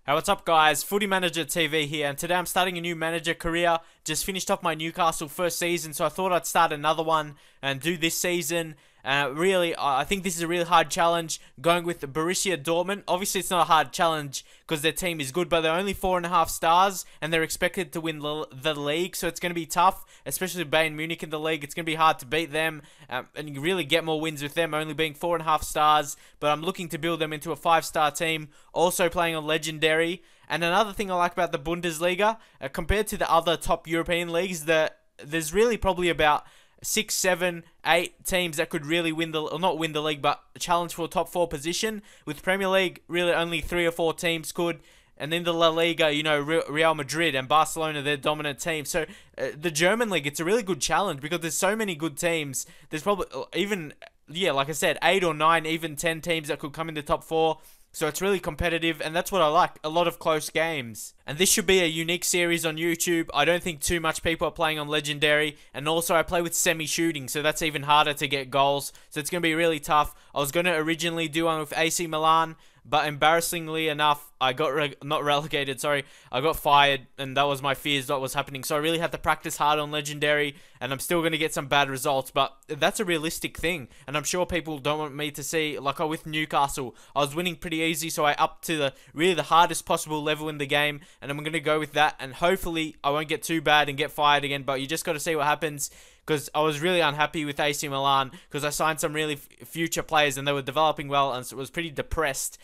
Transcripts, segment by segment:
Hey, what's up guys? Footy Manager TV here, and today I'm starting a new manager career. Just finished off my Newcastle first season, so I thought I'd start another one and do this season. Really, I think this is a really hard challenge, going with Borussia Dortmund. Obviously, it's not a hard challenge because their team is good, but they're only 4.5 stars, and they're expected to win the league, so it's going to be tough, especially with Bayern Munich in the league. It's going to be hard to beat them, and you really get more wins with them, only being 4.5 stars, but I'm looking to build them into a 5-star team, also playing on Legendary. And another thing I like about the Bundesliga, compared to the other top European leagues, there's really probably about 6, 7, 8 teams that could really win or not win the league, but challenge for a top 4 position. With Premier League, really only 3 or 4 teams could. And in the La Liga, you know, Real Madrid and Barcelona, they're dominant teams. So the German league, it's a really good challenge because there's so many good teams. There's probably even, yeah, like I said, 8 or 9, even 10 teams that could come in the top 4. So it's really competitive, and that's what I like, a lot of close games. And this should be a unique series on YouTube. I don't think too much people are playing on Legendary, and also I play with semi-shooting, so that's even harder to get goals. So it's going to be really tough. I was going to originally do one with AC Milan, but embarrassingly enough, I got not relegated, sorry. I got fired, and that was my fears that was happening. So I really had to practice hard on Legendary, and I'm still going to get some bad results, but that's a realistic thing. And I'm sure people don't want me to see, like with Newcastle, I was winning pretty easy, so I upped to really the hardest possible level in the game, and I'm going to go with that, and hopefully I won't get too bad and get fired again, but you just got to see what happens. Because I was really unhappy with AC Milan because I signed some really future players and they were developing well, and so it was pretty depressed.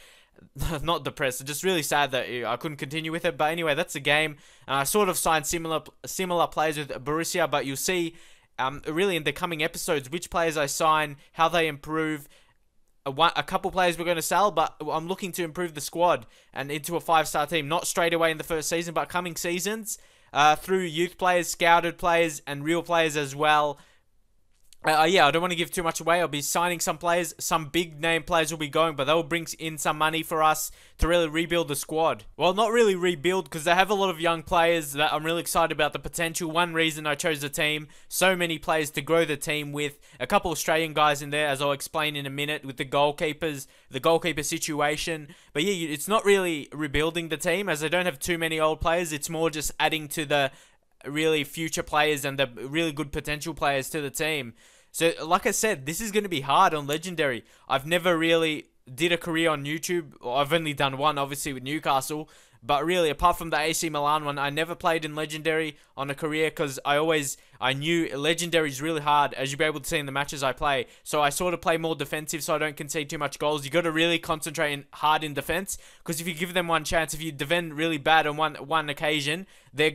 Not depressed, just really sad that I couldn't continue with it. But anyway, that's the game. And I sort of signed similar players with Borussia, but you'll see really in the coming episodes which players I sign, how they improve. A couple players we're going to sell, but I'm looking to improve the squad and into a 5-star team. Not straight away in the first season, but coming seasons. Through youth players, scouted players, and real players as well. Yeah, I don't want to give too much away. I'll be signing some players. Some big name players will be going, but that will bring in some money for us to really rebuild the squad. Well, not really rebuild, because they have a lot of young players that I'm really excited about the potential. One reason I chose the team, so many players to grow the team with. A couple Australian guys in there, as I'll explain in a minute, with the goalkeepers, the goalkeeper situation. But yeah, it's not really rebuilding the team, as I don't have too many old players. It's more just adding to the really future players and the really good potential players to the team. So like I said, this is going to be hard on Legendary. I've never really did a career on YouTube. I've only done one, obviously, with Newcastle. But really, apart from the AC Milan one, I never played in Legendary on a career because I knew Legendary is really hard, as you'll be able to see in the matches I play. So I sort of play more defensive so I don't concede too much goals. You got to really concentrate hard in defense, because if you give them one chance, if you defend really bad on one occasion, they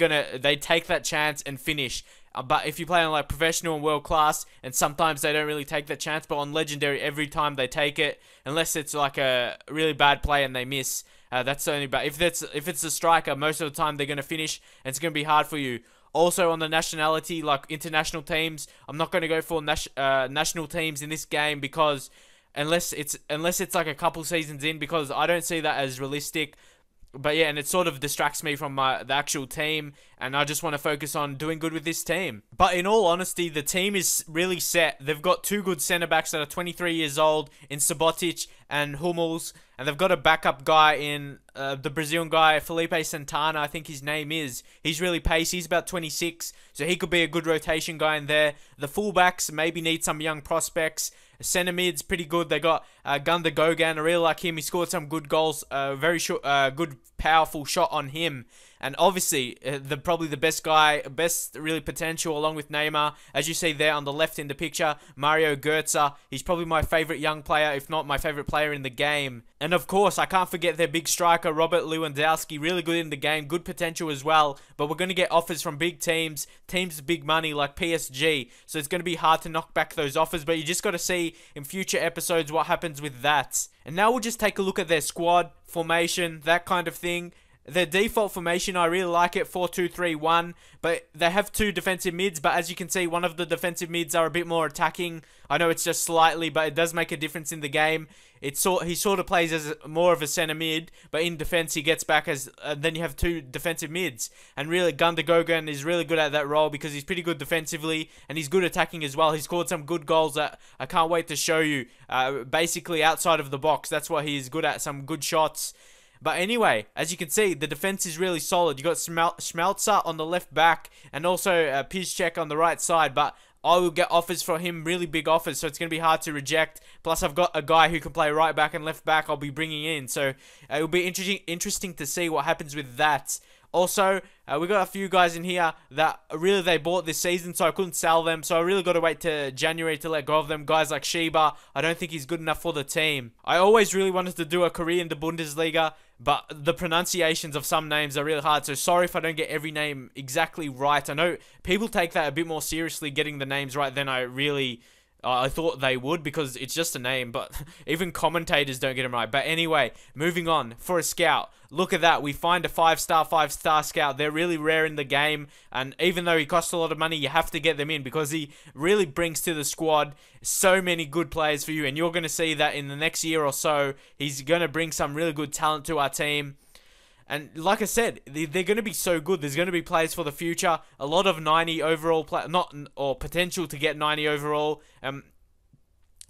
take that chance and finish. But if you play on like professional and world class, and sometimes they don't really take that chance, but on Legendary every time they take it, unless it's like a really bad play and they miss. That's the only bad. If it's a striker, most of the time they're gonna finish, and it's gonna be hard for you. Also on the nationality, like international teams, I'm not gonna go for national teams in this game, because unless it's like a couple seasons in, because I don't see that as realistic. But yeah, and it sort of distracts me from the actual team, and I just want to focus on doing good with this team. But in all honesty, the team is really set. They've got 2 good centre-backs that are 23 years old in Subotic and Hummels, and they've got a backup guy in the Brazilian guy, Felipe Santana, I think his name is. He's really pacey. He's about 26, so he could be a good rotation guy in there. The fullbacks maybe need some young prospects. Centre mid's pretty good. They got Gunda Gogan. I really like him. He scored some good goals. Very good, powerful shot on him. And obviously, probably the best guy, best really potential, along with Neymar, as you see there on the left in the picture, Mario Götze. He's probably my favourite young player, if not my favourite player in the game. And of course, I can't forget their big striker, Robert Lewandowski. Really good in the game, good potential as well. But we're going to get offers from big teams with big money like PSG. So it's going to be hard to knock back those offers, but you just got to see in future episodes what happens with that. And now we'll just take a look at their squad, formation, that kind of thing. Their default formation, I really like it, 4-2-3-1, but they have 2 defensive mids, but as you can see, one of the defensive mids are a bit more attacking. I know it's just slightly, but it does make a difference in the game. He sort of plays as more of a centre mid, but in defence he gets back as, then you have 2 defensive mids. And really, Gunda Gogan is really good at that role because he's pretty good defensively, and he's good attacking as well. He scored some good goals that I can't wait to show you, basically outside of the box. That's what he's good at, some good shots. But anyway, as you can see, the defense is really solid. You got Schmelzer on the left back, and also Piszczek on the right side. But I will get offers for him, really big offers, so it's going to be hard to reject. Plus, I've got a guy who can play right back and left back I'll be bringing in. So it will be interesting to see what happens with that. Also, we got a few guys in here that really they bought this season, so I couldn't sell them. So I really got to wait to January to let go of them. Guys like Sheba, I don't think he's good enough for the team. I always really wanted to do a career in the Bundesliga, but the pronunciations of some names are really hard. So sorry if I don't get every name exactly right. I know people take that a bit more seriously, getting the names right, than I thought they would, because it's just a name, but even commentators don't get them right. But anyway, moving on. For a scout, look at that. We find a 5-star scout. They're really rare in the game, and even though he costs a lot of money, you have to get them in because he really brings to the squad so many good players for you, and you're going to see that in the next year or so, he's going to bring some really good talent to our team. And like I said, they're going to be so good. There's going to be players for the future. A lot of 90 overall or potential to get 90 overall.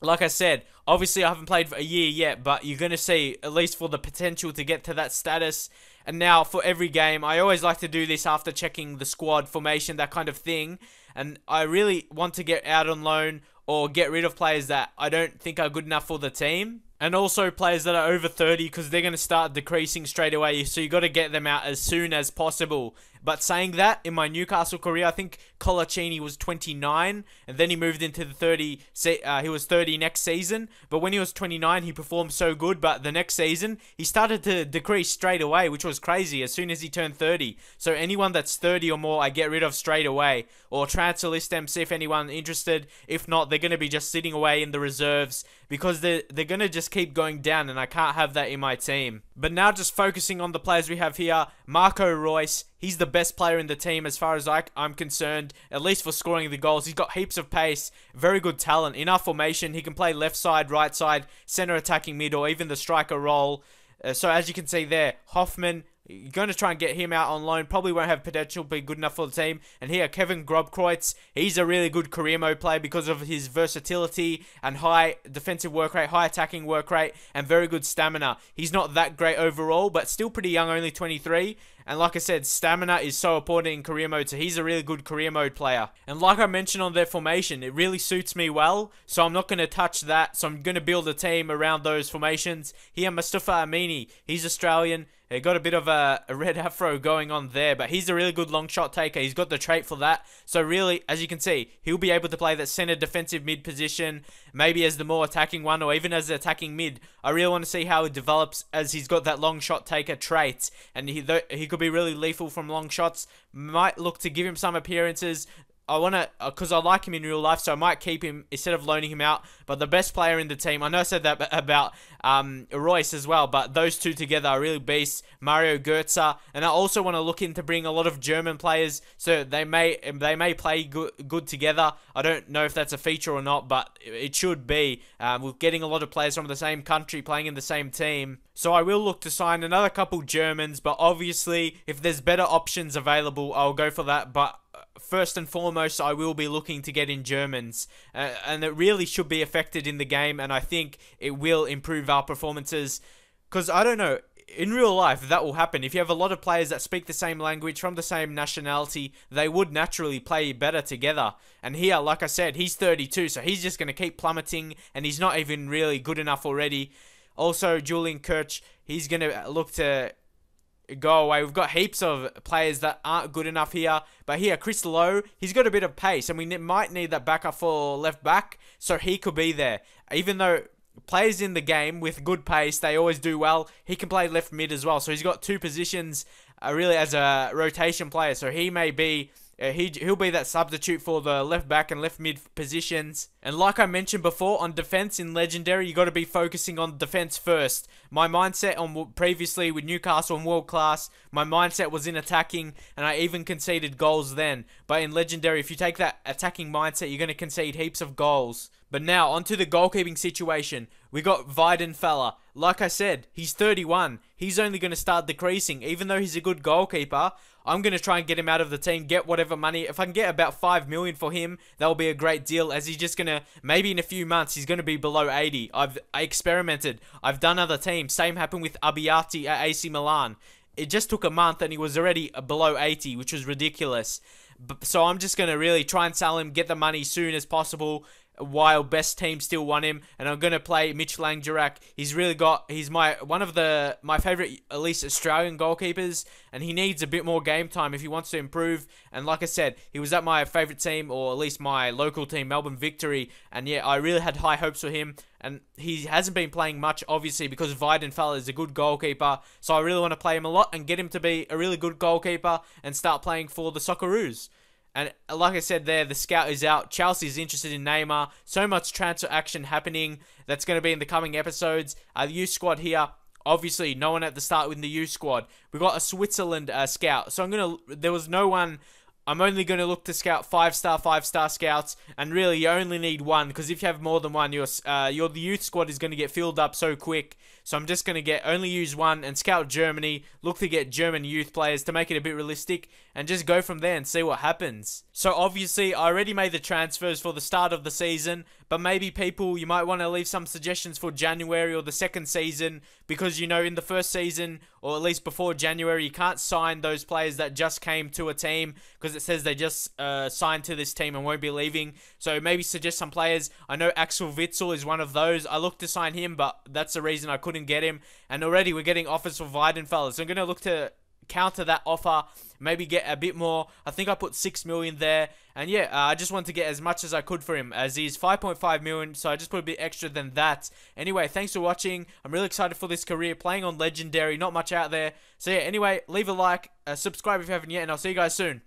Like I said, obviously I haven't played for a year yet, but you're going to see at least for the potential to get to that status. And now for every game, I always like to do this after checking the squad formation, that kind of thing. And I really want to get out on loan or get rid of players that I don't think are good enough for the team. And also players that are over 30, because they're going to start decreasing straight away. So you got to get them out as soon as possible. But saying that, in my Newcastle career, I think Colaccini was 29, and then he moved into the 30. He was 30 next season. But when he was 29, he performed so good. But the next season, he started to decrease straight away, which was crazy as soon as he turned 30. So anyone that's 30 or more, I get rid of straight away, or transfer list them, see if anyone interested. If not, they're going to be just sitting away in the reserves, because they're going to just keep going down, and I can't have that in my team. But now just focusing on the players we have here, Marco Royce. He's the best player in the team as far as I'm concerned, at least for scoring the goals. He's got heaps of pace, very good talent. In our formation, he can play left side, right side, center attacking mid, or even the striker role. So as you can see there, Hoffman, you're going to try and get him out on loan. Probably won't have potential, be good enough for the team. And here, Kevin Grobkreutz. He's a really good career mode player because of his versatility and high defensive work rate, high attacking work rate, and very good stamina. He's not that great overall, but still pretty young, only 23. And like I said, stamina is so important in career mode, so he's a really good career mode player. And like I mentioned on their formation, it really suits me well, so I'm not going to touch that. So I'm going to build a team around those formations. Here, Mustafa Amini, he's Australian. He got a bit of a red afro going on there, but he's a really good long shot taker. He's got the trait for that. So really, as you can see, he'll be able to play that center defensive mid position, maybe as the more attacking one, or even as the attacking mid. I really want to see how it develops, as he's got that long shot taker trait, and he could be really lethal from long shots. Might look to give him some appearances. I want to, because I like him in real life, so I might keep him instead of loaning him out. But the best player in the team, I know I said that about Royce as well, but those two together are really beasts. Mario Götze, and I also want to look into bring a lot of German players, so they may play good together. I don't know if that's a feature or not, but it should be. We're getting a lot of players from the same country playing in the same team. So I will look to sign another couple Germans, but obviously, if there's better options available, I'll go for that. But first and foremost, I will be looking to get in Germans, and it really should be affected in the game, and I think it will improve our performances, because I don't know, in real life that will happen. If you have a lot of players that speak the same language, from the same nationality, they would naturally play better together. And here, like I said, he's 32, so he's just going to keep plummeting, and he's not even really good enough already. Also, Julian Kirch, he's going to look to go away. We've got heaps of players that aren't good enough here. But here, Chris Lowe, he's got a bit of pace, and we might need that backup for left back, so he could be there. Even though players in the game with good pace, they always do well, he can play left mid as well. So he's got two positions really as a rotation player. So he may be... he'll be that substitute for the left back and left mid positions. And like I mentioned before, on defense in Legendary, you got to be focusing on defense first. My mindset on previously with Newcastle and World Class, my mindset was in attacking, and I even conceded goals then. But in Legendary, if you take that attacking mindset, you're going to concede heaps of goals. But now, onto the goalkeeping situation. We got Weidenfeller. like I said, he's 31. He's only going to start decreasing. Even though he's a good goalkeeper, I'm going to try and get him out of the team, get whatever money. If I can get about 5 million for him, that'll be a great deal, as he's just going to, maybe in a few months, he's going to be below 80. I experimented. I've done other teams. Same happened with Abbiati at AC Milan. It just took a month and he was already below 80, which was ridiculous. So I'm just going to really try and sell him, get the money as soon as possible, while best teams still want him. And I'm going to play Mitch Langerak. He's one of my favorite, at least Australian goalkeepers, and he needs a bit more game time if he wants to improve. And like I said, he was at my favorite team, or at least my local team, Melbourne Victory, and yeah, I really had high hopes for him. And he hasn't been playing much, obviously, because Weidenfeller is a good goalkeeper. So I really want to play him a lot and get him to be a really good goalkeeper and start playing for the Socceroos. And like I said there, the scout is out. Chelsea's interested in Neymar. So much transfer action happening. That's going to be in the coming episodes. The youth squad here. Obviously, no one at the start with the youth squad. We got a Switzerland scout. So there was no one. I'm only going to look to scout 5-star scouts, and really you only need one, because if you have more than one, the youth squad is going to get filled up so quick. So I'm just going to only use one and scout Germany, look to get German youth players to make it a bit realistic, and just go from there and see what happens. So obviously I already made the transfers for the start of the season, but maybe people, you might want to leave some suggestions for January or the second season, because you know in the first season, or at least before January, you can't sign those players that just came to a team, because it says they just signed to this team and won't be leaving. So maybe suggest some players. I know Axel Witsel is one of those. I looked to sign him, but that's the reason I couldn't get him. And already we're getting offers for Weidenfeller, so I'm going to look to counter that offer, maybe get a bit more. I think I put 6 million there, and yeah, I just want to get as much as I could for him, as he's 5.5 million, so I just put a bit extra than that. Anyway, thanks for watching. I'm really excited for this career, playing on Legendary, not much out there. So yeah, anyway, leave a like, subscribe if you haven't yet, and I'll see you guys soon.